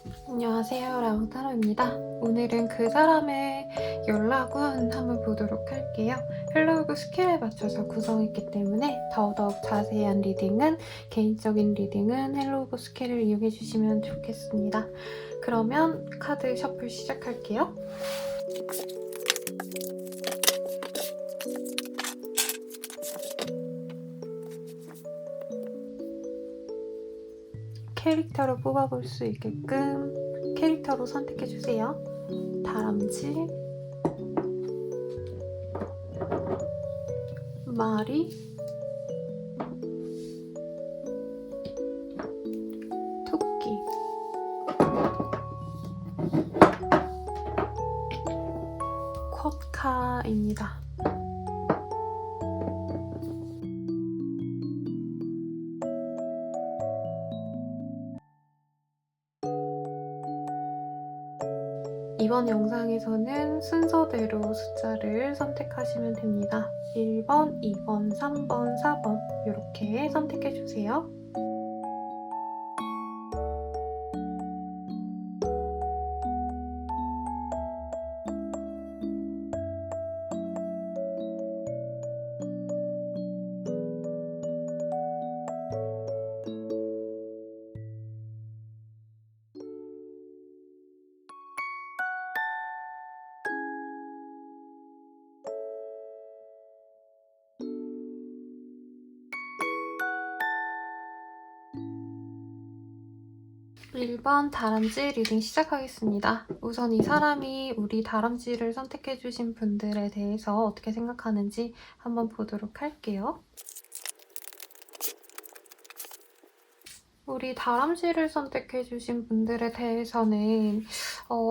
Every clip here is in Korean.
안녕하세요, 라운타로입니다. 오늘은 그 사람의 연락운 한번 보도록 할게요. 헬로우브 스킬에 맞춰서 구성했기 때문에 더더욱 자세한 리딩은, 개인적인 리딩은 헬로우브 스킬을 이용해 주시면 좋겠습니다. 그러면 카드 셔플 시작할게요. 캐릭터로 뽑아볼 수 있게끔 캐릭터로 선택해주세요. 다람쥐, 마리, 토끼. 쿼카입니다. 이번 영상에서는 순서대로 숫자를 선택하시면 됩니다. 1번, 2번, 3번, 4번 이렇게 선택해주세요. (1번) 다람쥐 리딩 시작하겠습니다. 우선 이 사람이 우리 다람쥐를 선택해주신 분들에 대해서 어떻게 생각하는지 한번 보도록 할게요. 우리 다람쥐를 선택해주신 분들에 대해서는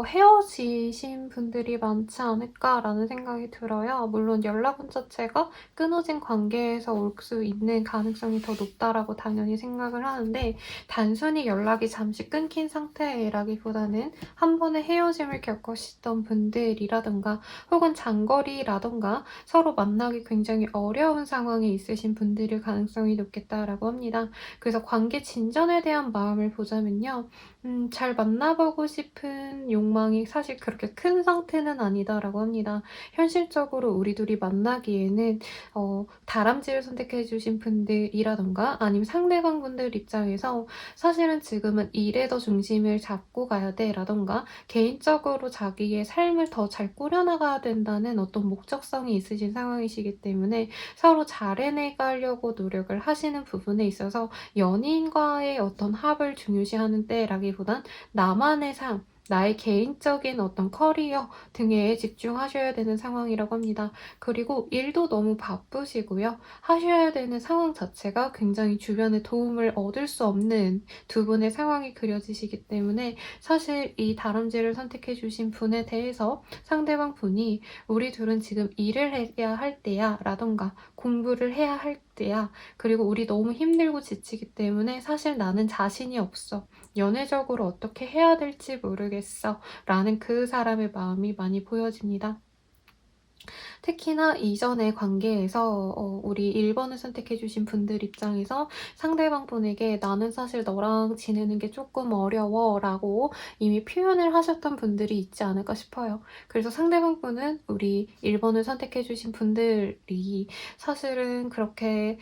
헤어지신 분들이 많지 않을까라는 생각이 들어요. 물론 연락운 자체가 끊어진 관계에서 올 수 있는 가능성이 더 높다라고 당연히 생각을 하는데, 단순히 연락이 잠시 끊긴 상태라기보다는 한 번의 헤어짐을 겪으시던 분들이라던가 혹은 장거리라던가 서로 만나기 굉장히 어려운 상황에 있으신 분들일 가능성이 높겠다라고 합니다. 그래서 관계 진전에 대한 마음을 보자면요. 잘 만나보고 싶은 욕망이 사실 그렇게 큰 상태는 아니다라고 합니다. 현실적으로 우리 둘이 만나기에는 다람쥐를 선택해주신 분들이라던가 아니면 상대방 분들 입장에서 사실은 지금은 일에 더 중심을 잡고 가야 돼라던가 개인적으로 자기의 삶을 더 잘 꾸려나가야 된다는 어떤 목적성이 있으신 상황이시기 때문에 서로 잘 해내가려고 노력을 하시는 부분에 있어서 연인과의 어떤 합을 중요시하는 때라기보단 나만의 삶, 나의 개인적인 어떤 커리어 등에 집중하셔야 되는 상황이라고 합니다. 그리고 일도 너무 바쁘시고요. 하셔야 되는 상황 자체가 굉장히 주변의 도움을 얻을 수 없는 두 분의 상황이 그려지시기 때문에 사실 이 다람쥐를 선택해주신 분에 대해서 상대방 분이 우리 둘은 지금 일을 해야 할 때야 라던가 공부를 해야 할 때야, 그리고 우리 너무 힘들고 지치기 때문에 사실 나는 자신이 없어, 연애적으로 어떻게 해야 될지 모르겠어 라는 그 사람의 마음이 많이 보여집니다. 특히나 이전의 관계에서 우리 1번을 선택해주신 분들 입장에서 상대방 분에게 나는 사실 너랑 지내는 게 조금 어려워 라고 이미 표현을 하셨던 분들이 있지 않을까 싶어요. 그래서 상대방 분은 우리 1번을 선택해주신 분들이 사실은 그렇게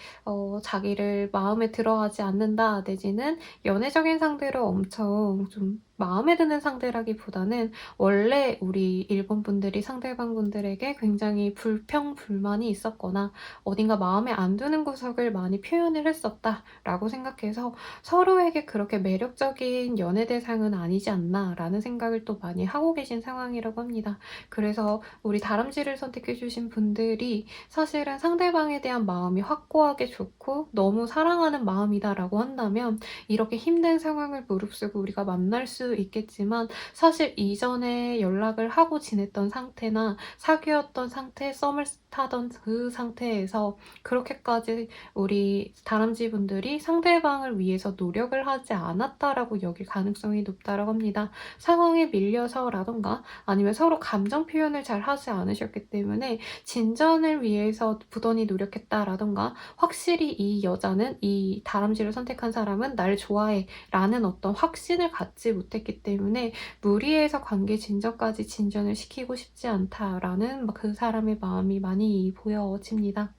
자기를 마음에 들어하지 않는다, 내지는 연애적인 상대로 엄청 좀 마음에 드는 상대라기보다는 원래 우리 1번 분들이 상대방 분들에게 굉장히 불평불만이 있었거나 어딘가 마음에 안 드는 구석을 많이 표현을 했었다라고 생각해서 서로에게 그렇게 매력적인 연애 대상은 아니지 않나 라는 생각을 또 많이 하고 계신 상황이라고 합니다. 그래서 우리 다람쥐를 선택해주신 분들이 사실은 상대방에 대한 마음이 확고하게 좋고 너무 사랑하는 마음이다 라고 한다면 이렇게 힘든 상황을 무릅쓰고 우리가 만날 수 있겠지만, 사실 이전에 연락을 하고 지냈던 상태나 사귀었던 상태, 썸을 타던 그 상태에서 그렇게까지 우리 다람쥐 분들이 상대방을 위해서 노력을 하지 않았다라고 여길 가능성이 높다고 합니다. 상황에 밀려서라던가 아니면 서로 감정 표현을 잘 하지 않으셨기 때문에 진전을 위해서 부단히 노력했다라던가 확실히 이 여자는, 이 다람쥐를 선택한 사람은 날 좋아해 라는 어떤 확신을 갖지 못했기 못했기 때문에 무리해서 관계 진전까지 진전을 시키고 싶지 않다라는 그 사람의 마음이 많이 보여집니다.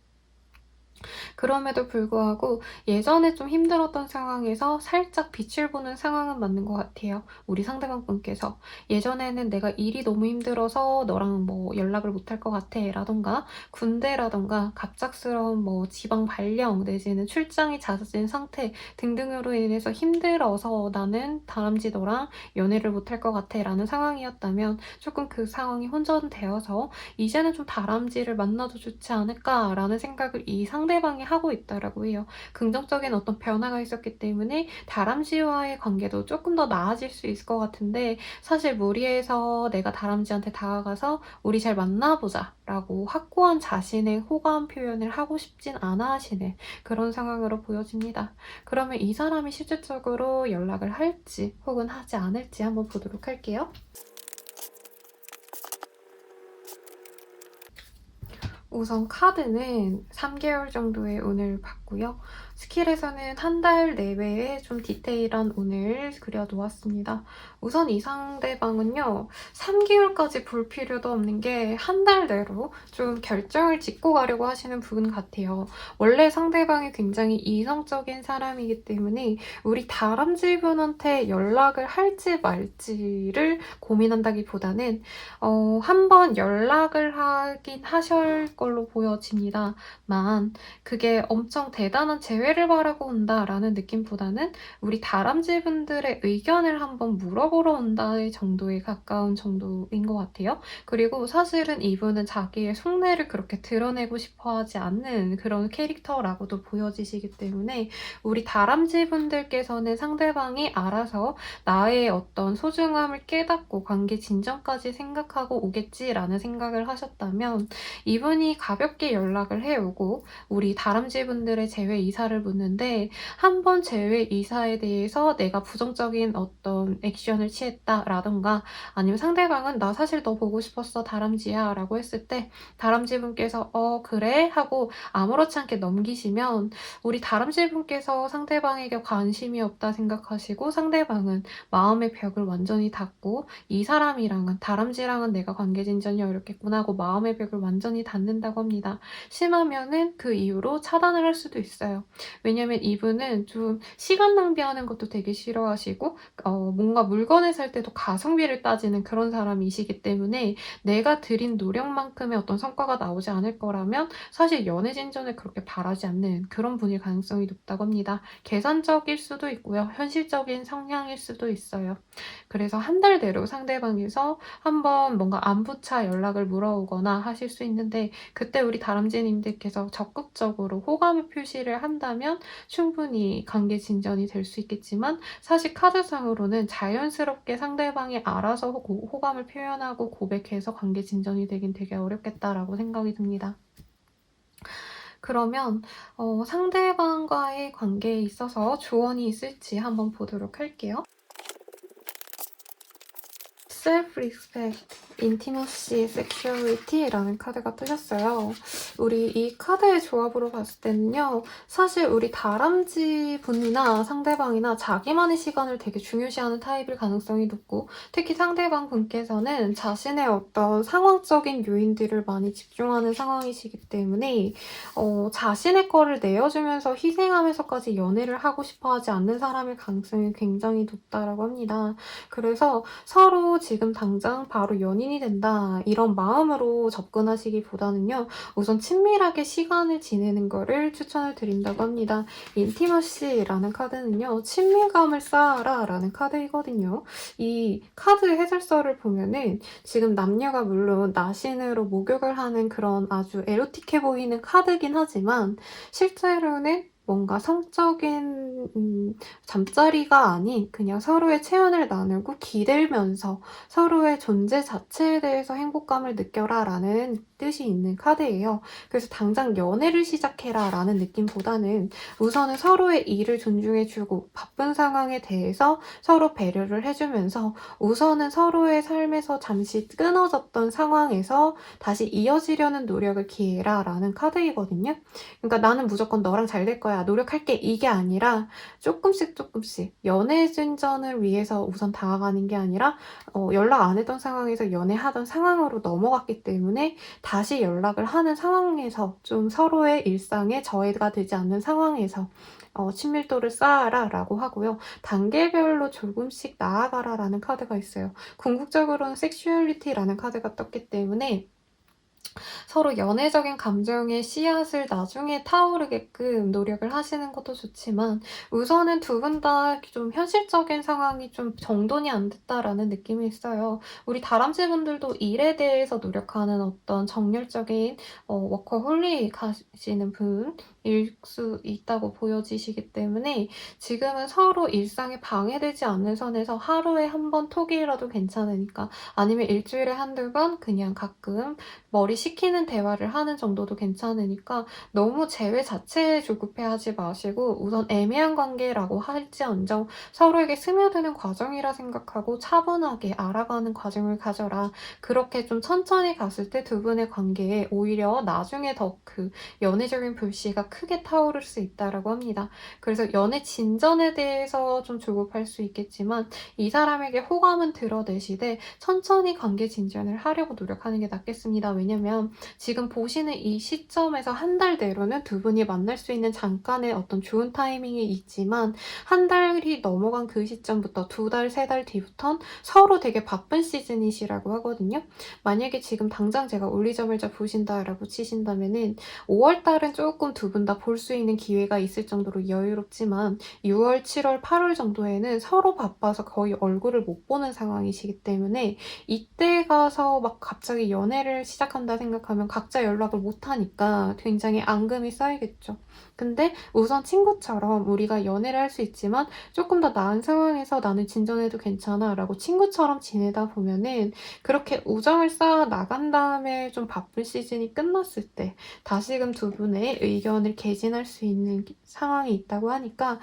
그럼에도 불구하고 예전에 좀 힘들었던 상황에서 살짝 빛을 보는 상황은 맞는 것 같아요. 우리 상대방 분께서. 예전에는 내가 일이 너무 힘들어서 너랑 뭐 연락을 못할 것 같아 라던가 군대라던가 갑작스러운 뭐 지방 발령 내지는 출장이 잦아진 상태 등등으로 인해서 힘들어서 나는 다람쥐 너랑 연애를 못할 것 같아 라는 상황이었다면 조금 그 상황이 혼전되어서 이제는 좀 다람쥐를 만나도 좋지 않을까라는 생각을 이 상대방이 하고 있다라고 해요. 긍정적인 어떤 변화가 있었기 때문에 다람쥐와의 관계도 조금 더 나아질 수 있을 것 같은데 사실 무리해서 내가 다람쥐한테 다가가서 우리 잘 만나보자 라고 확고한 자신의 호감 표현을 하고 싶진 않아 하시는 그런 상황으로 보여집니다. 그러면 이 사람이 실질적으로 연락을 할지 혹은 하지 않을지 한번 보도록 할게요. 우선 카드는 3개월 정도의 운을 봤고요. 스킬에서는 한 달 내외에 좀 디테일한 운을 그려놓았습니다. 우선 이 상대방은요. 3개월까지 볼 필요도 없는 게 한 달 내로 좀 결정을 짓고 가려고 하시는 분 같아요. 원래 상대방이 굉장히 이성적인 사람이기 때문에 우리 다람쥐 분한테 연락을 할지 말지를 고민한다기보다는 한번 연락을 하긴 하실 걸로 보여집니다만 그게 엄청 대단한 재회를 바라고 온다라는 느낌보다는 우리 다람쥐 분들의 의견을 한번 물어보러 온다의 정도에 가까운 정도인 것 같아요. 그리고 사실은 이분은 자기의 속내를 그렇게 드러내고 싶어 하지 않는 그런 캐릭터라고도 보여지시기 때문에 우리 다람쥐 분들께서는 상대방이 알아서 나의 어떤 소중함을 깨닫고 관계 진전까지 생각하고 오겠지라는 생각을 하셨다면 이분이 가볍게 연락을 해오고 우리 다람쥐 분들의 제외 이사를 묻는데 한 번 제외 이사에 대해서 내가 부정적인 어떤 액션을 취했다라던가 아니면 상대방은 나 사실 너 보고 싶었어 다람쥐야 라고 했을 때 다람쥐 분께서 그래? 하고 아무렇지 않게 넘기시면 우리 다람쥐 분께서 상대방에게 관심이 없다 생각하시고 상대방은 마음의 벽을 완전히 닫고 이 사람이랑은 다람쥐랑은 내가 관계 진전이 어렵겠구나 하고 마음의 벽을 완전히 닫는다고 합니다. 심하면은 그 이후로 차단을 할 수도 있어요. 왜냐면 이분은 좀 시간 낭비하는 것도 되게 싫어하시고 뭔가 물건을 살 때도 가성비를 따지는 그런 사람이시기 때문에 내가 들인 노력만큼의 어떤 성과가 나오지 않을 거라면 사실 연애 진전을 그렇게 바라지 않는 그런 분일 가능성이 높다고 합니다. 계산적일 수도 있고요. 현실적인 성향일 수도 있어요. 그래서 한 달 내로 상대방에서 한번 뭔가 안부차 연락을 물어오거나 하실 수 있는데 그때 우리 다람쥐님들께서 적극적으로 호감의 표시를 한다면 충분히 관계 진전이 될 수 있겠지만 사실 카드상으로는 자연스럽게 상대방이 알아서 호감을 표현하고 고백해서 관계 진전이 되긴 되게 어렵겠다라고 생각이 듭니다. 그러면 상대방과의 관계에 있어서 조언이 있을지 한번 보도록 할게요. Self-respect, intimacy, sexuality라는 카드가 뜨셨어요. 우리 이 카드의 조합으로 봤을 때는요. 사실 우리 다람쥐 분이나 상대방이나 자기만의 시간을 되게 중요시하는 타입일 가능성이 높고 특히 상대방 분께서는 자신의 어떤 상황적인 요인들을 많이 집중하는 상황이시기 때문에 자신의 거를 내어주면서 희생하면서까지 연애를 하고 싶어 하지 않는 사람일 가능성이 굉장히 높다라고 합니다. 그래서 서로 지금 당장 바로 연인이 된다 이런 마음으로 접근하시기보다는요. 우선 친밀하게 시간을 지내는 거를 추천을 드린다고 합니다. 인티머시라는 카드는요. 친밀감을 쌓아라 라는 카드이거든요. 이 카드 해설서를 보면은 지금 남녀가 물론 나신으로 목욕을 하는 그런 아주 에로틱해 보이는 카드긴 하지만 실제로는 뭔가 성적인 잠자리가 아닌 그냥 서로의 체온을 나누고 기대면서 서로의 존재 자체에 대해서 행복감을 느껴라 라는 뜻이 있는 카드예요. 그래서 당장 연애를 시작해라 라는 느낌보다는 우선은 서로의 일을 존중해주고 바쁜 상황에 대해서 서로 배려를 해주면서 우선은 서로의 삶에서 잠시 끊어졌던 상황에서 다시 이어지려는 노력을 기해라 라는 카드이거든요. 그러니까 나는 무조건 너랑 잘 될 거야 노력하자, 노력할게 이게 아니라 조금씩 조금씩 연애 진전을 위해서 우선 다가가는 게 아니라 연락 안 했던 상황에서 연애하던 상황으로 넘어갔기 때문에 다시 연락을 하는 상황에서 좀 서로의 일상에 저해가 되지 않는 상황에서 친밀도를 쌓아라 라고 하고요. 단계별로 조금씩 나아가라 라는 카드가 있어요. 궁극적으로는 섹슈얼리티라는 카드가 떴기 때문에 서로 연애적인 감정의 씨앗을 나중에 타오르게끔 노력을 하시는 것도 좋지만 우선은 두 분 다 좀 현실적인 상황이 좀 정돈이 안 됐다라는 느낌이 있어요. 우리 다람쥐 분들도 일에 대해서 노력하는 어떤 정열적인 워커홀릭 하시는 분일 수 있다고 보여지시기 때문에 지금은 서로 일상에 방해되지 않는 선에서 하루에 한 번 톡이라도 괜찮으니까 아니면 일주일에 한두 번 그냥 가끔 머리 식히는 대화를 하는 정도도 괜찮으니까 너무 재회 자체에 조급해하지 마시고 우선 애매한 관계라고 할지언정 서로에게 스며드는 과정이라 생각하고 차분하게 알아가는 과정을 가져라. 그렇게 좀 천천히 갔을 때 두 분의 관계에 오히려 나중에 더 그 연애적인 불씨가 크게 타오를 수 있다라고 합니다. 그래서 연애 진전에 대해서 좀 조급할 수 있겠지만 이 사람에게 호감은 드러내시되 천천히 관계 진전을 하려고 노력하는 게 낫겠습니다. 왜냐면 지금 보시는 이 시점에서 한 달 내로는 두 분이 만날 수 있는 잠깐의 어떤 좋은 타이밍이 있지만 한 달이 넘어간 그 시점부터 두 달, 세 달 뒤부턴 서로 되게 바쁜 시즌이시라고 하거든요. 만약에 지금 당장 제가 올리자마자 보신다라고 치신다면은 5월 달은 조금 두 분 다 볼 수 있는 기회가 있을 정도로 여유롭지만 6월, 7월, 8월 정도에는 서로 바빠서 거의 얼굴을 못 보는 상황이시기 때문에 이때 가서 막 갑자기 연애를 시작한다 생각하면 각자 연락을 못 하니까 굉장히 앙금이 쌓이겠죠. 근데 우선 친구처럼 우리가 연애를 할 수 있지만 조금 더 나은 상황에서 나는 진전해도 괜찮아 라고 친구처럼 지내다 보면은 그렇게 우정을 쌓아 나간 다음에 좀 바쁜 시즌이 끝났을 때 다시금 두 분의 의견을 개진할 수 있는 상황이 있다고 하니까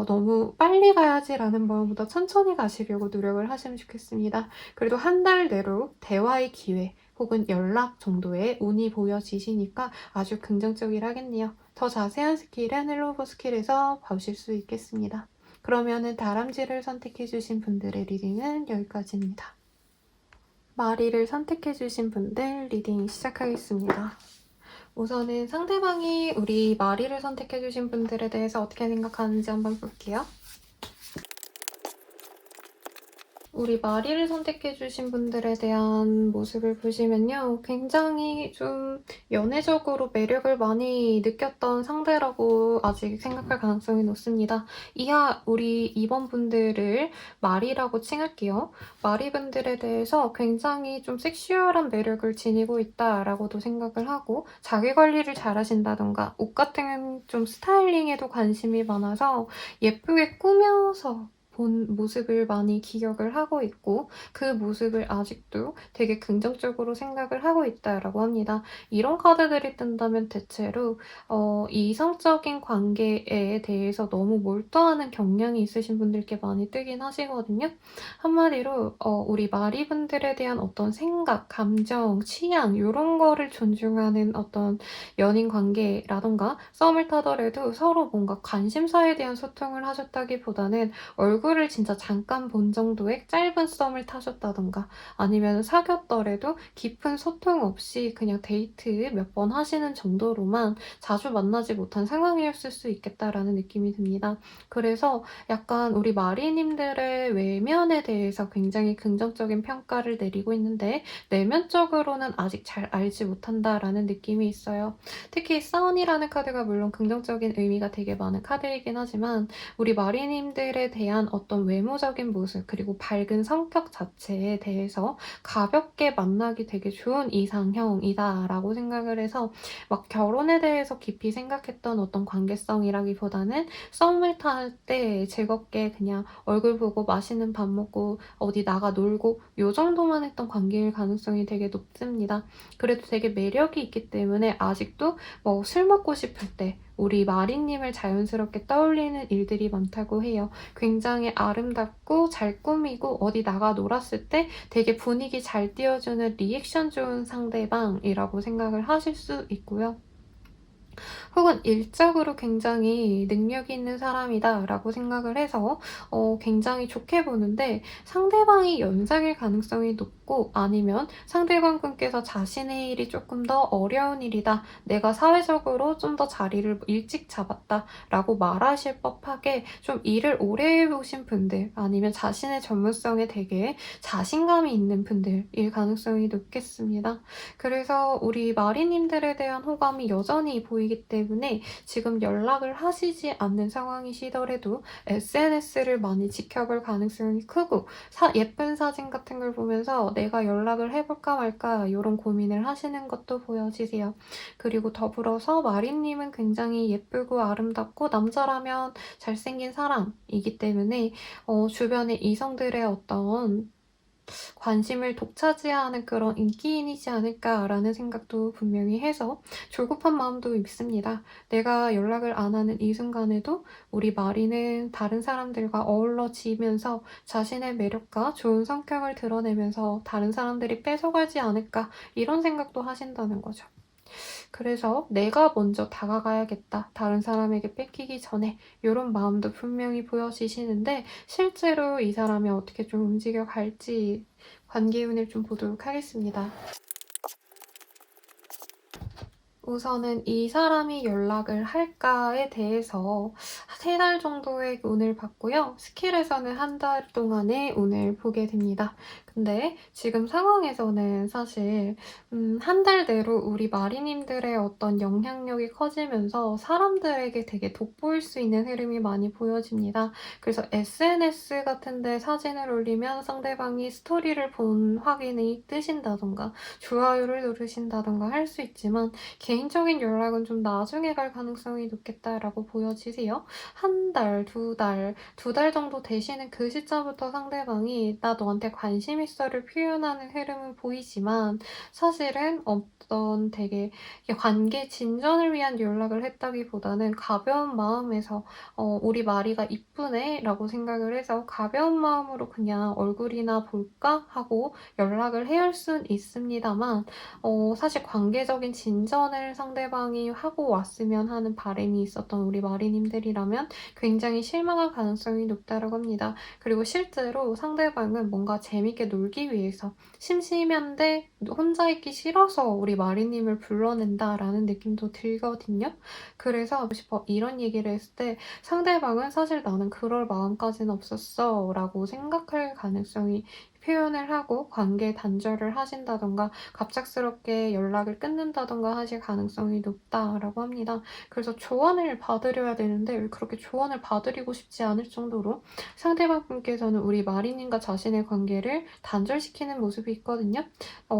너무 빨리 가야지라는 마음보다 천천히 가시려고 노력을 하시면 좋겠습니다. 그래도 한 달 내로 대화의 기회 혹은 연락 정도의 운이 보여지시니까 아주 긍정적이라겠네요. 더 자세한 스킬은 헬로버 스킬에서 보실 수 있겠습니다. 그러면은 다람쥐를 선택해주신 분들의 리딩은 여기까지입니다. 마리를 선택해주신 분들 리딩 시작하겠습니다. 우선은 상대방이 우리 마리를 선택해주신 분들에 대해서 어떻게 생각하는지 한번 볼게요. 우리 마리를 선택해주신 분들에 대한 모습을 보시면요. 굉장히 좀 연애적으로 매력을 많이 느꼈던 상대라고 아직 생각할 가능성이 높습니다. 이하 우리 2번 분들을 마리라고 칭할게요. 마리 분들에 대해서 굉장히 좀 섹슈얼한 매력을 지니고 있다라고도 생각을 하고 자기관리를 잘하신다던가 옷 같은 좀 스타일링에도 관심이 많아서 예쁘게 꾸며서 본 모습을 많이 기억을 하고 있고 그 모습을 아직도 되게 긍정적으로 생각을 하고 있다라고 합니다. 이런 카드들이 뜬다면 대체로 이성적인 관계에 대해서 너무 몰두하는 경향이 있으신 분들께 많이 뜨긴 하시거든요. 한마디로 우리 마리분들에 대한 어떤 생각, 감정, 취향 이런 거를 존중하는 어떤 연인 관계라던가 썸을 타더라도 서로 뭔가 관심사에 대한 소통을 하셨다기보다는 얼굴을 진짜 잠깐 본 정도의 짧은 썸을 타셨다던가 아니면 사귀었더라도 깊은 소통 없이 그냥 데이트 몇 번 하시는 정도로만 자주 만나지 못한 상황이었을 수 있겠다라는 느낌이 듭니다. 그래서 약간 우리 마리님들의 외면에 대해서 굉장히 긍정적인 평가를 내리고 있는데 내면적으로는 아직 잘 알지 못한다라는 느낌이 있어요. 특히 사운이라는 카드가 물론 긍정적인 의미가 되게 많은 카드이긴 하지만 우리 마리님들에 대한 어떤 외모적인 모습 그리고 밝은 성격 자체에 대해서 가볍게 만나기 되게 좋은 이상형이다라고 생각을 해서 막 결혼에 대해서 깊이 생각했던 어떤 관계성이라기보다는 썸을 탈 때 즐겁게 그냥 얼굴 보고 맛있는 밥 먹고 어디 나가 놀고 요 정도만 했던 관계일 가능성이 되게 높습니다. 그래도 되게 매력이 있기 때문에 아직도 뭐 술 먹고 싶을 때 우리 마리님을 자연스럽게 떠올리는 일들이 많다고 해요. 굉장히 아름답고 잘 꾸미고 어디 나가 놀았을 때 되게 분위기 잘 띄워주는 리액션 좋은 상대방이라고 생각을 하실 수 있고요. 혹은 일적으로 굉장히 능력이 있는 사람이다라고 생각을 해서 굉장히 좋게 보는데, 상대방이 연상일 가능성이 높고, 아니면 상대방분께서 자신의 일이 조금 더 어려운 일이다, 내가 사회적으로 좀 더 자리를 일찍 잡았다라고 말하실 법하게 좀 일을 오래 해보신 분들, 아니면 자신의 전문성에 되게 자신감이 있는 분들일 가능성이 높겠습니다. 그래서 우리 마리님들에 대한 호감이 여전히 보이기 때문에 지금 연락을 하시지 않는 상황이시더라도 SNS를 많이 지켜볼 가능성이 크고, 예쁜 사진 같은 걸 보면서 내가 연락을 해볼까 말까 이런 고민을 하시는 것도 보여지세요. 그리고 더불어서 마리님은 굉장히 예쁘고 아름답고 남자라면 잘생긴 사람이기 때문에 주변의 이성들의 어떤 관심을 독차지하는 그런 인기인이지 않을까라는 생각도 분명히 해서 조급한 마음도 있습니다. 내가 연락을 안 하는 이 순간에도 우리 마리는 다른 사람들과 어우러지면서 자신의 매력과 좋은 성격을 드러내면서 다른 사람들이 뺏어가지 않을까, 이런 생각도 하신다는 거죠. 그래서 내가 먼저 다가가야겠다, 다른 사람에게 뺏기기 전에, 이런 마음도 분명히 보여지시는데, 실제로 이 사람이 어떻게 좀 움직여 갈지 관계운을 좀 보도록 하겠습니다. 우선은 이 사람이 연락을 할까에 대해서 3달 정도의 운을 봤고요. 스킬에서는 1달 동안의 운을 보게 됩니다. 근데 지금 상황에서는 사실 1달 내로 우리 마리님들의 어떤 영향력이 커지면서 사람들에게 되게 돋보일 수 있는 흐름이 많이 보여집니다. 그래서 SNS 같은 데 사진을 올리면 상대방이 스토리를 본 확인이 뜨신다던가 좋아요를 누르신다던가 할 수 있지만, 개인적인 연락은 좀 나중에 갈 가능성이 높겠다라고 보여지세요. 1달, 2달, 2달 정도 되시는 그 시점부터 상대방이 나 너한테 관심 있어를 표현하는 흐름은 보이지만, 사실은 어떤 되게 관계 진전을 위한 연락을 했다기보다는 가벼운 마음에서 우리 마리가 이쁘네 라고 생각을 해서 가벼운 마음으로 그냥 얼굴이나 볼까 하고 연락을 해올 순 있습니다만, 사실 관계적인 진전을 상대방이 하고 왔으면 하는 바람이 있었던 우리 마리님들이라면 굉장히 실망할 가능성이 높다고 합니다. 그리고 실제로 상대방은 뭔가 재밌게 놀기 위해서, 심심한데 혼자 있기 싫어서 우리 마리님을 불러낸다라는 느낌도 들거든요. 그래서 이런 얘기를 했을 때 상대방은 사실 나는 그럴 마음까지는 없었어 라고 생각할 가능성이, 표현을 하고 관계 단절을 하신다던가 갑작스럽게 연락을 끊는다던가 하실 가능성이 높다라고 합니다. 그래서 조언을 받으려야 되는데 왜 그렇게 조언을 받으리고 싶지 않을 정도로 상대방 분께서는 우리 마리님과 자신의 관계를 단절시키는 모습이 있거든요.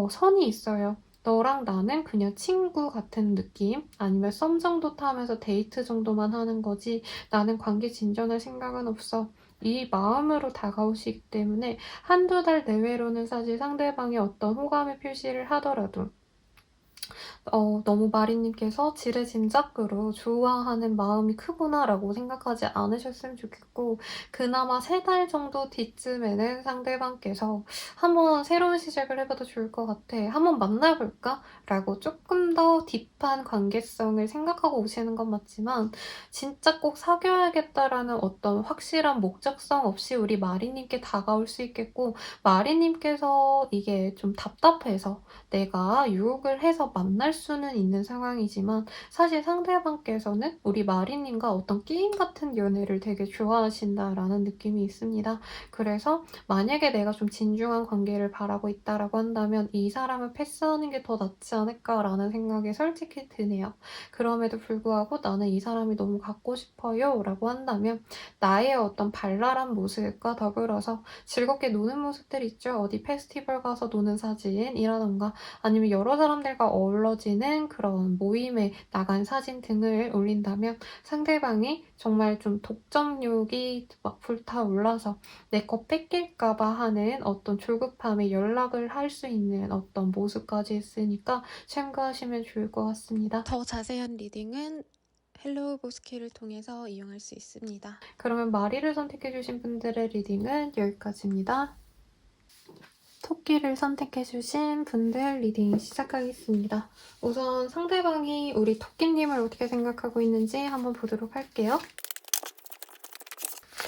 선이 있어요. 너랑 나는 그냥 친구 같은 느낌, 아니면 썸 정도 타면서 데이트 정도만 하는 거지 나는 관계 진전할 생각은 없어, 이 마음으로 다가오시기 때문에 1~2달 내외로는 사실 상대방이 어떤 호감의 표시를 하더라도 너무 마리님께서 지레짐작으로 좋아하는 마음이 크구나라고 생각하지 않으셨으면 좋겠고, 그나마 3달 정도 뒤쯤에는 상대방께서 한번 새로운 시작을 해봐도 좋을 것 같아, 한번 만나볼까? 라고 조금 더 딥한 관계성을 생각하고 오시는 건 맞지만, 진짜 꼭 사귀어야겠다라는 어떤 확실한 목적성 없이 우리 마리님께 다가올 수 있겠고, 마리님께서 이게 좀 답답해서 내가 유혹을 해서 만날 수는 있는 상황이지만, 사실 상대방께서는 우리 마리님과 어떤 게임 같은 연애를 되게 좋아하신다라는 느낌이 있습니다. 그래서 만약에 내가 좀 진중한 관계를 바라고 있다라고 한다면 이 사람을 패스하는 게 더 낫지 않을까라는 생각이 솔직히 드네요. 그럼에도 불구하고 나는 이 사람이 너무 갖고 싶어요 라고 한다면, 나의 어떤 발랄한 모습과 더불어서 즐겁게 노는 모습들 있죠. 어디 페스티벌 가서 노는 사진이라던가, 아니면 여러 사람들과 어우러지는 그런 모임에 나간 사진 등을 올린다면, 상대방이 정말 좀 독점욕이 막 불타올라서 내 거 뺏길까봐 하는 어떤 조급함에 연락을 할 수 있는 어떤 모습까지 있으니까 참고하시면 좋을 것 같습니다. 더 자세한 리딩은 헬로우 보스키를 통해서 이용할 수 있습니다. 그러면 마리를 선택해주신 분들의 리딩은 여기까지입니다. 토끼를 선택해주신 분들 리딩 시작하겠습니다. 우선 상대방이 우리 토끼님을 어떻게 생각하고 있는지 한번 보도록 할게요.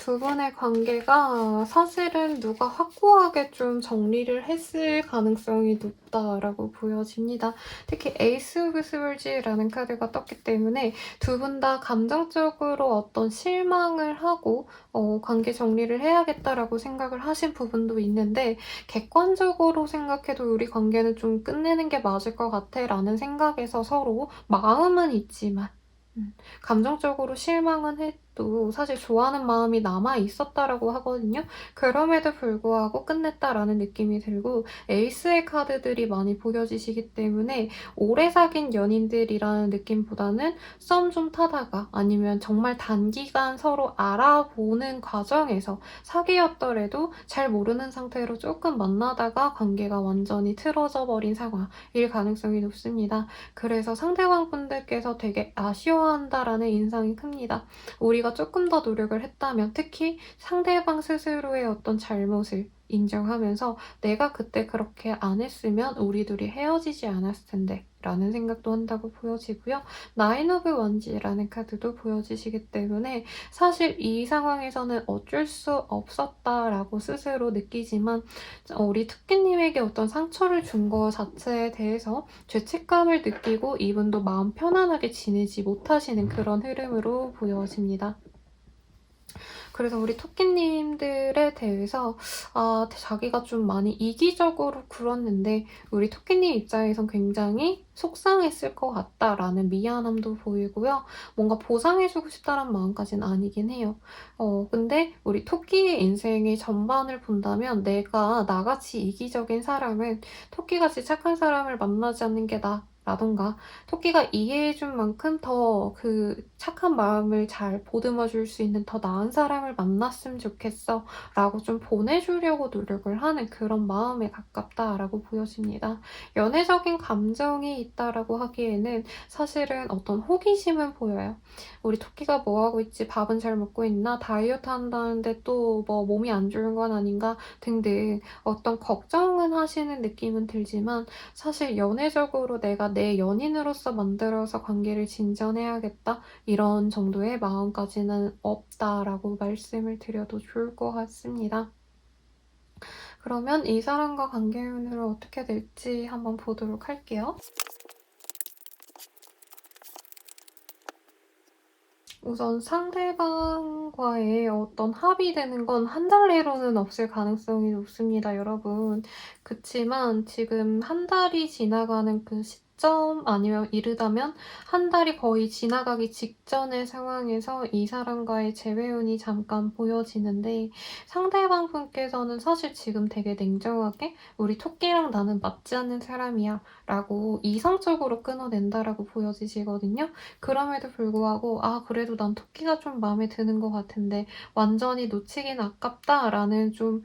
두 분의 관계가 사실은 누가 확고하게 좀 정리를 했을 가능성이 높다라고 보여집니다. 특히 에이스 오브 스월즈라는 카드가 떴기 때문에 두 분 다 감정적으로 어떤 실망을 하고 관계 정리를 해야겠다라고 생각을 하신 부분도 있는데, 객관적으로 생각해도 우리 관계는 좀 끝내는 게 맞을 것 같아 라는 생각에서 서로 마음은 있지만 감정적으로 실망은 해도 사실 좋아하는 마음이 남아 있었다라고 하거든요. 그럼에도 불구하고 끝냈다라는 느낌이 들고, 에이스의 카드들이 많이 보여지시기 때문에 오래 사귄 연인들이라는 느낌보다는 썸 좀 타다가 아니면 정말 단기간 서로 알아보는 과정에서 사귀었더라도 잘 모르는 상태로 조금 만나다가 관계가 완전히 틀어져 버린 상황일 가능성이 높습니다. 그래서 상대방 분들께서 되게 아쉬워한다라는 인상이 큽니다. 우리가 조금 더 노력을 했다면, 특히 상대방 스스로의 어떤 잘못을 인정하면서 내가 그때 그렇게 안 했으면 우리 둘이 헤어지지 않았을 텐데 라는 생각도 한다고 보여지고요. 나인 오브 원지라는 카드도 보여지시기 때문에 사실 이 상황에서는 어쩔 수 없었다라고 스스로 느끼지만, 우리 토끼님에게 어떤 상처를 준 거 자체에 대해서 죄책감을 느끼고 이분도 마음 편안하게 지내지 못하시는 그런 흐름으로 보여집니다. 그래서 우리 토끼님들에 대해서 자기가 좀 많이 이기적으로 굴었는데 우리 토끼님 입장에선 굉장히 속상했을 것 같다라는 미안함도 보이고요. 뭔가 보상해주고 싶다는 마음까지는 아니긴 해요. 근데 우리 토끼의 인생의 전반을 본다면 내가 나같이 이기적인 사람은 토끼같이 착한 사람을 만나지 않는 게 라던가, 토끼가 이해해준 만큼 더 그 착한 마음을 잘 보듬어 줄 수 있는 더 나은 사람을 만났으면 좋겠어 라고 좀 보내주려고 노력을 하는 그런 마음에 가깝다라고 보여집니다. 연애적인 감정이 있다라고 하기에는 사실은 어떤 호기심은 보여요. 우리 토끼가 뭐 하고 있지? 밥은 잘 먹고 있나? 다이어트 한다는데 또 뭐 몸이 안 좋은 건 아닌가? 등등 어떤 걱정은 하시는 느낌은 들지만, 사실 연애적으로 내가 내 연인으로서 만들어서 관계를 진전해야겠다 이런 정도의 마음까지는 없다라고 말씀을 드려도 좋을 것 같습니다. 그러면 이 사람과 관계 운을 어떻게 될지 한번 보도록 할게요. 우선 상대방과의 어떤 합의되는 건 한 달 내로는 없을 가능성이 높습니다, 여러분. 그치만 지금 한 달이 지나가는 그 시점, 아니면 이르다면 한 달이 거의 지나가기 직전의 상황에서 이 사람과의 재회운이 잠깐 보여지는데, 상대방 분께서는 사실 지금 되게 냉정하게 우리 토끼랑 나는 맞지 않는 사람이야 라고 이성적으로 끊어낸다라고 보여지시거든요. 그럼에도 불구하고 그래도 난 토끼가 좀 마음에 드는 것 같은데 완전히 놓치긴 아깝다라는 좀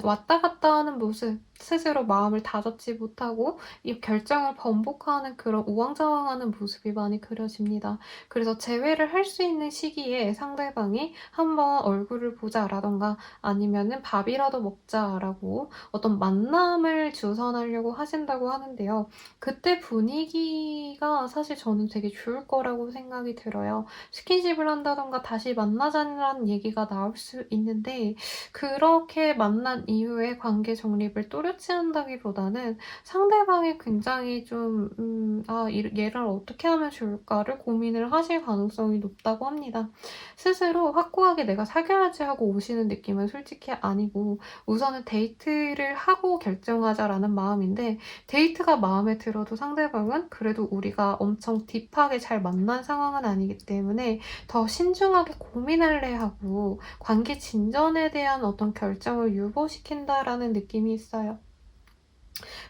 왔다 갔다 하는 모습, 스스로 마음을 다잡지 못하고 이 결정을 번복하는 그런 우왕좌왕하는 모습이 많이 그려집니다. 그래서 재회를 할 수 있는 시기에 상대방이 한번 얼굴을 보자라던가 아니면은 밥이라도 먹자라고 어떤 만남을 주선하려고 하신다고 하는데요. 그때 분위기가 사실 저는 되게 좋을 거라고 생각이 들어요. 스킨십을 한다던가 다시 만나자는 얘기가 나올 수 있는데, 그렇게 만난 이후에 관계 정립을 또렷이 한다기보다는 상대방이 굉장히 좀 얘를 어떻게 하면 좋을까를 고민을 하실 가능성이 높다고 합니다. 스스로 확고하게 내가 사귀어야지 하고 오시는 느낌은 솔직히 아니고, 우선은 데이트를 하고 결정하자라는 마음인데, 데이트가 마음에 들어도 상대방은 그래도 우리가 엄청 딥하게 잘 만난 상황은 아니기 때문에 더 신중하게 고민할래 하고 관계 진전에 대한 어떤 결정을 유보시킨다라는 느낌이 있어요.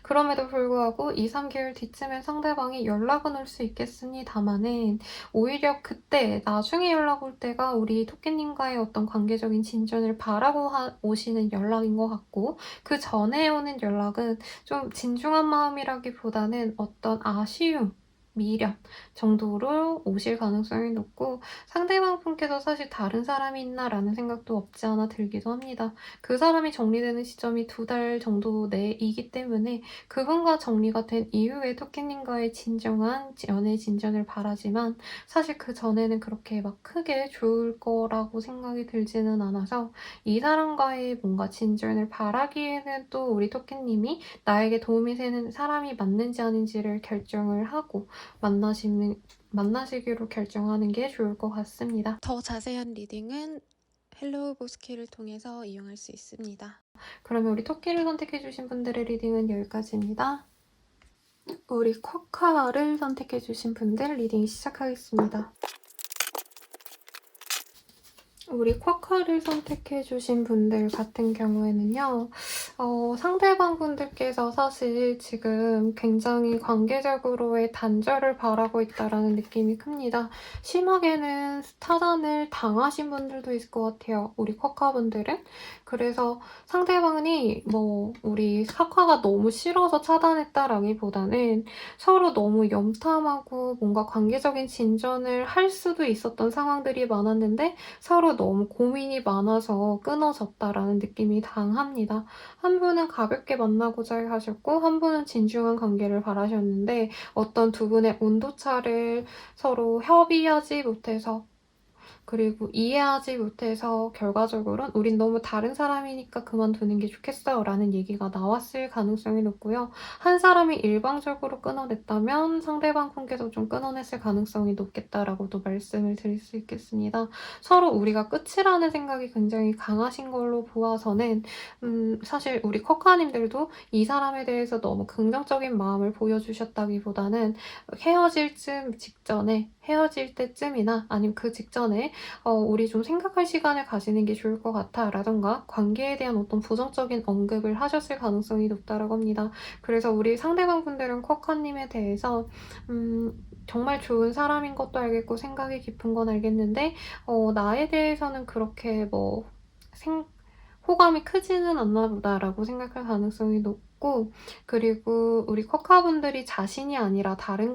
그럼에도 불구하고 2, 3개월 뒤쯤엔 상대방이 연락은 올 수 있겠습니다마는, 오히려 그때 나중에 연락 올 때가 우리 토끼님과의 어떤 관계적인 진전을 바라고 오시는 연락인 것 같고, 그 전에 오는 연락은 좀 진중한 마음이라기보다는 어떤 아쉬움, 미련 정도로 오실 가능성이 높고 상대방 분께서 사실 '다른 사람이 있나?'라는 생각도 없지 않아 들기도 합니다. 그 사람이 정리되는 시점이 2달 정도 내이기 때문에 그분과 정리가 된 이후에 토끼님과의 진정한 연애 진전을 바라지만 사실 그전에는 그렇게 막 크게 좋을 거라고 생각이 들지는 않아서 이 사람과의 뭔가 진전을 바라기에는 또 우리 토끼님이 나에게 도움이 되는 사람이 맞는지 아닌지를 결정을 하고 만나시기로 결정하는 게 좋을 것 같습니다. 더 자세한 리딩은 헬로우 보스키를 통해서 이용할 수 있습니다. 그러면 우리 토끼를 선택해주신 분들의 리딩은 여기까지입니다. 우리 쿼카를 선택해주신 분들 리딩 시작하겠습니다. 우리 쿼카를 선택해주신 분들 같은 경우에는요, 상대방 분들께서 사실 지금 굉장히 관계적으로의 단절을 바라고 있다라는 느낌이 큽니다. 심하게는 차단을 당하신 분들도 있을 것 같아요. 우리 쿼카 분들은. 그래서 상대방이 우리 쿼카가 너무 싫어서 차단했다라기보다는 서로 너무 염탐하고 뭔가 관계적인 진전을 할 수도 있었던 상황들이 많았는데 서로 너무 고민이 많아서 끊어졌다라는 느낌이 강합니다. 한 분은 가볍게 만나고자 하셨고 한 분은 진중한 관계를 바라셨는데 어떤 두 분의 온도차를 서로 협의하지 못해서 그리고 이해하지 못해서 결과적으로는 우린 너무 다른 사람이니까 그만두는 게 좋겠어요 라는 얘기가 나왔을 가능성이 높고요. 한 사람이 일방적으로 끊어냈다면 상대방 분께서 좀 끊어냈을 가능성이 높겠다라고도 말씀을 드릴 수 있겠습니다. 서로 우리가 끝이라는 생각이 굉장히 강하신 걸로 보아서는 사실 우리 커카님들도 이 사람에 대해서 너무 긍정적인 마음을 보여주셨다기보다는 헤어질 때쯤이나 아니면 그 직전에 우리 좀 생각할 시간을 가지는 게 좋을 것 같아 라던가 관계에 대한 어떤 부정적인 언급을 하셨을 가능성이 높다고 합니다. 그래서 우리 상대방 분들은 쿼카님에 대해서 정말 좋은 사람인 것도 알겠고 생각이 깊은 건 알겠는데 나에 대해서는 그렇게 호감이 크지는 않나 보다라고 생각할 가능성이 높고 그리고 우리 쿼카분들이 자신이 아니라 다른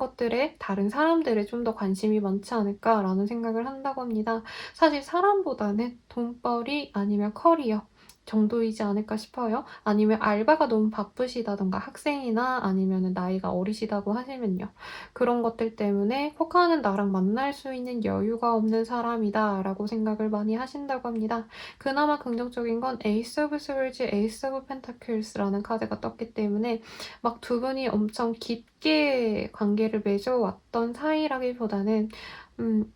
사람들에 좀 더 관심이 많지 않을까라는 생각을 한다고 합니다. 사실 사람보다는 돈벌이 아니면 커리어 정도이지 않을까 싶어요. 아니면 알바가 너무 바쁘시다던가 학생이나 아니면 나이가 어리시다고 하시면요. 그런 것들 때문에 쿼카는 나랑 만날 수 있는 여유가 없는 사람이다 라고 생각을 많이 하신다고 합니다. 그나마 긍정적인 건 에이스 오브 스월즈, 에이스 오브 펜타클스라는 카드가 떴기 때문에 막 두 분이 엄청 깊게 관계를 맺어왔던 사이라기보다는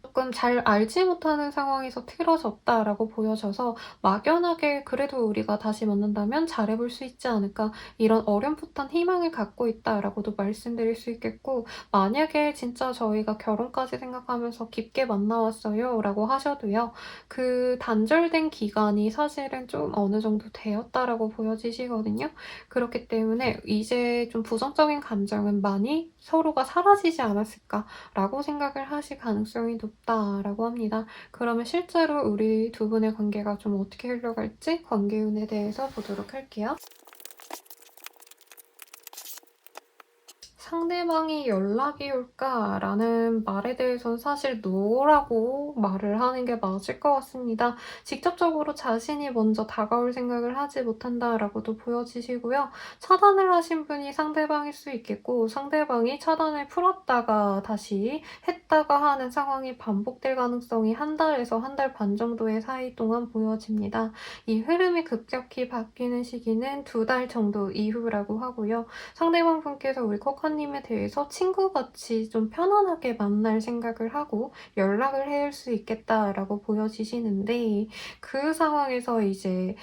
조금 잘 알지 못하는 상황에서 틀어졌다라고 보여져서 막연하게 그래도 우리가 다시 만난다면 잘해볼 수 있지 않을까 이런 어렴풋한 희망을 갖고 있다라고도 말씀드릴 수 있겠고 만약에 진짜 저희가 결혼까지 생각하면서 깊게 만나왔어요 라고 하셔도요. 그 단절된 기간이 사실은 좀 어느 정도 되었다라고 보여지시거든요. 그렇기 때문에 이제 좀 부정적인 감정은 많이 서로가 사라지지 않았을까라고 생각을 하실 가능성이 높다라고 합니다. 그러면 실제로 우리 두 분의 관계가 좀 어떻게 흘러갈지 관계운에 대해서 보도록 할게요. 상대방이 연락이 올까라는 말에 대해서는 사실 노라고 말을 하는 게 맞을 것 같습니다. 직접적으로 자신이 먼저 다가올 생각을 하지 못한다라고도 보여지시고요. 차단을 하신 분이 상대방일 수 있겠고 상대방이 차단을 풀었다가 다시 했다가 하는 상황이 반복될 가능성이 한 달에서 한 달 반 정도의 사이 동안 보여집니다. 이 흐름이 급격히 바뀌는 시기는 2달 정도 이후라고 하고요. 상대방 분께서 우리 코카님에 대해서 친구같이 좀 편안하게 만날 생각을 하고 연락을 해올 수 있겠다라고 보여지시는데 그 상황에서 이제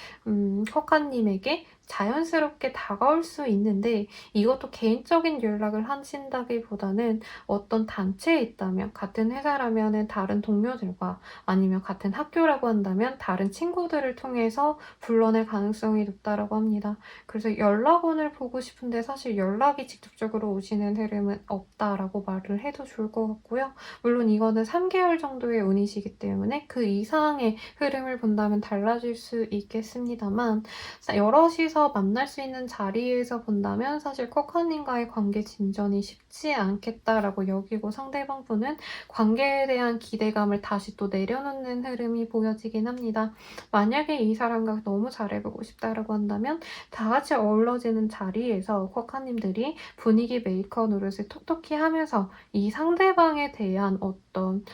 코카님에게 자연스럽게 다가올 수 있는데 이것도 개인적인 연락을 하신다기보다는 어떤 단체에 있다면 같은 회사라면 다른 동료들과 아니면 같은 학교라고 한다면 다른 친구들을 통해서 불러낼 가능성이 높다고 합니다. 그래서 연락원을 보고 싶은데 사실 연락이 직접적으로 오시는 흐름은 없다라고 말을 해도 좋을 것 같고요. 물론 이거는 3개월 정도의 운이시기 때문에 그 이상의 흐름을 본다면 달라질 수 있겠습니다만 여럿이서 현실에서 만날 수 있는 자리에서 본다면 사실 쿼카님과의 관계 진전이 쉽지 않겠다라고 여기고 상대방 분은 관계에 대한 기대감을 다시 또 내려놓는 흐름이 보여지긴 합니다. 만약에 이 사람과 너무 잘해보고 싶다라고 한다면 다 같이 어우러지는 자리에서 쿼카님들이 분위기 메이커 노릇을 톡톡히 하면서 이 상대방에 대한 어떤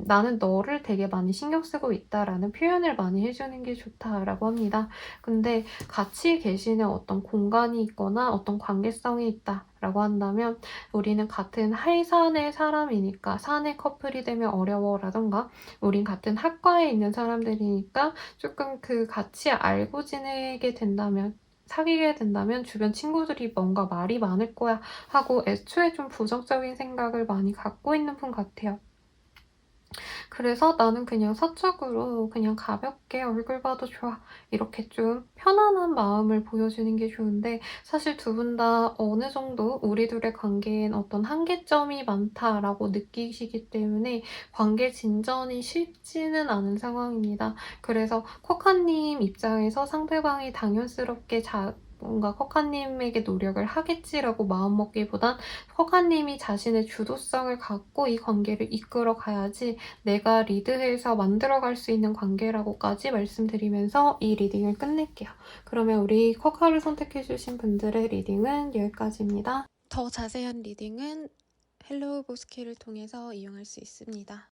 나는 너를 되게 많이 신경 쓰고 있다라는 표현을 많이 해주는 게 좋다라고 합니다. 근데 같이 계시는 어떤 공간이 있거나 어떤 관계성이 있다라고 한다면 우리는 같은 하이산의 사람이니까 산의 커플이 되면 어려워라던가 우린 같은 학과에 있는 사람들이니까 조금 그 같이 알고 지내게 된다면 사귀게 된다면 주변 친구들이 뭔가 말이 많을 거야 하고 애초에 좀 부정적인 생각을 많이 갖고 있는 분 같아요. 그래서 나는 그냥 사적으로 그냥 가볍게 얼굴 봐도 좋아. 이렇게 좀 편안한 마음을 보여주는 게 좋은데 사실 두 분 다 어느 정도 우리 둘의 관계엔 어떤 한계점이 많다라고 느끼시기 때문에 관계 진전이 쉽지는 않은 상황입니다. 그래서 쿼카님 입장에서 상대방이 당연스럽게 뭔가 쿼카님에게 노력을 하겠지라고 마음먹기보단 쿼카님이 자신의 주도성을 갖고 이 관계를 이끌어 가야지 내가 리드해서 만들어갈 수 있는 관계라고까지 말씀드리면서 이 리딩을 끝낼게요. 그러면 우리 쿼카를 선택해주신 분들의 리딩은 여기까지입니다. 더 자세한 리딩은 헬로우 보스키를 통해서 이용할 수 있습니다.